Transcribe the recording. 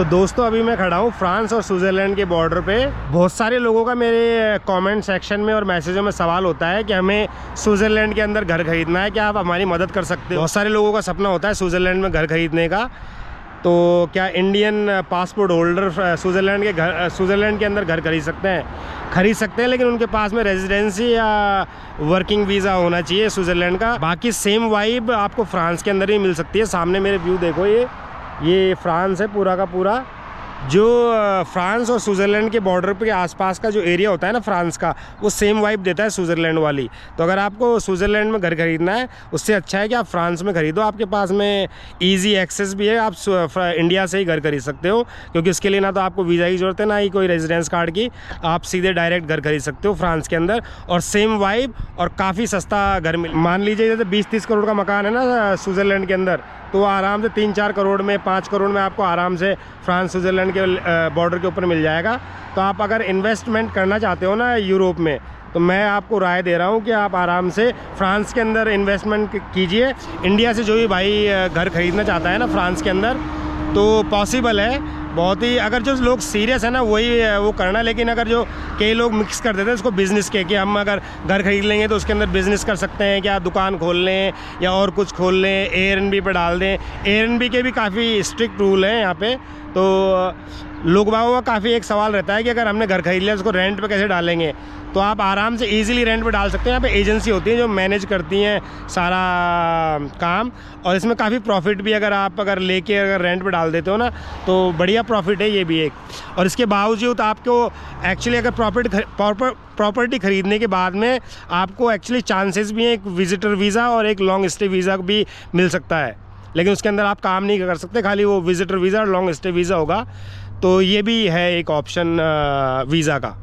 तो दोस्तों अभी मैं खड़ा हूँ फ्रांस और स्विट्ज़रलैंड के बॉर्डर पे। बहुत सारे लोगों का मेरे कमेंट सेक्शन में और मैसेजों में सवाल होता है कि हमें स्विट्ज़रलैंड के अंदर घर खरीदना है, क्या आप हमारी मदद कर सकते हो। बहुत सारे लोगों का सपना होता है स्विट्ज़रलैंड में घर खरीदने का। तो क्या इंडियन पासपोर्ट होल्डर स्विट्ज़रलैंड के अंदर घर खरीद सकते हैं, लेकिन उनके पास में रेजिडेंसी या वर्किंग वीज़ा होना चाहिए स्विट्ज़रलैंड का। बाकी सेम वाइब आपको फ्रांस के अंदर ही मिल सकती है। सामने मेरे व्यू देखो, ये फ्रांस है पूरा का पूरा। जो फ्रांस और स्विट्ज़रलैंड के बॉर्डर के आसपास का जो एरिया होता है ना फ्रांस का, वो सेम वाइब देता है स्विट्ज़रलैंड वाली। तो अगर आपको स्विट्ज़रलैंड में घर खरीदना है, उससे अच्छा है कि आप फ्रांस में खरीदो। आपके पास में इजी एक्सेस भी है, आप इंडिया से ही घर खरीद सकते हो, क्योंकि इसके लिए ना तो आपको वीज़ा की ज़रूरत है, ना ही कोई रेजिडेंस कार्ड की। आप सीधे डायरेक्ट घर खरीद सकते हो फ्रांस के अंदर, और सेम वाइब और काफ़ी सस्ता घर मान लीजिए जैसे 20-30 करोड़ का मकान है ना स्विट्ज़रलैंड के अंदर, तो आराम से 3-4 करोड़ में, 5 करोड़ में आपको आराम से फ्रांस स्विट्ज़रलैंड के बॉर्डर के ऊपर मिल जाएगा। तो आप अगर इन्वेस्टमेंट करना चाहते हो ना यूरोप में, तो मैं आपको राय दे रहा हूँ कि आप आराम से फ्रांस के अंदर इन्वेस्टमेंट कीजिए। इंडिया से जो भी भाई घर खरीदना चाहता है ना फ्रांस के अंदर, तो पॉसिबल है बहुत ही। अगर जो लोग सीरियस है ना वही वो करना, लेकिन अगर जो कई लोग मिक्स कर देते हैं इसको बिज़नेस के, कि हम अगर घर खरीद लेंगे तो उसके अंदर बिज़नेस कर सकते हैं, क्या दुकान खोल लें या और कुछ खोल लें, एयरएनबी पे डाल दें। एयरएनबी के भी काफ़ी स्ट्रिक्ट रूल हैं यहाँ पे। तो लोग बागों का काफ़ी एक सवाल रहता है कि अगर हमने घर खरीद लिया उसको रेंट पे कैसे डालेंगे। तो आप आराम से इजीली रेंट पे डाल सकते हैं। यहाँ पे एजेंसी होती है जो मैनेज करती हैं सारा काम, और इसमें काफ़ी प्रॉफिट भी अगर लेके अगर रेंट पे डाल देते हो ना, तो बढ़िया प्रॉफिट है ये भी एक। और इसके बावजूद आपको एक्चुअली अगर प्रॉपर्टी खरीदने के बाद में आपको एक्चुअली चांसेस भी हैं एक विजिटर वीज़ा और एक लॉन्ग स्टे वीज़ा भी मिल सकता है, लेकिन उसके अंदर आप काम नहीं कर सकते, खाली वो विजिटर वीज़ा और लॉन्ग स्टे वीज़ा होगा। तो ये भी है एक ऑप्शन वीज़ा का।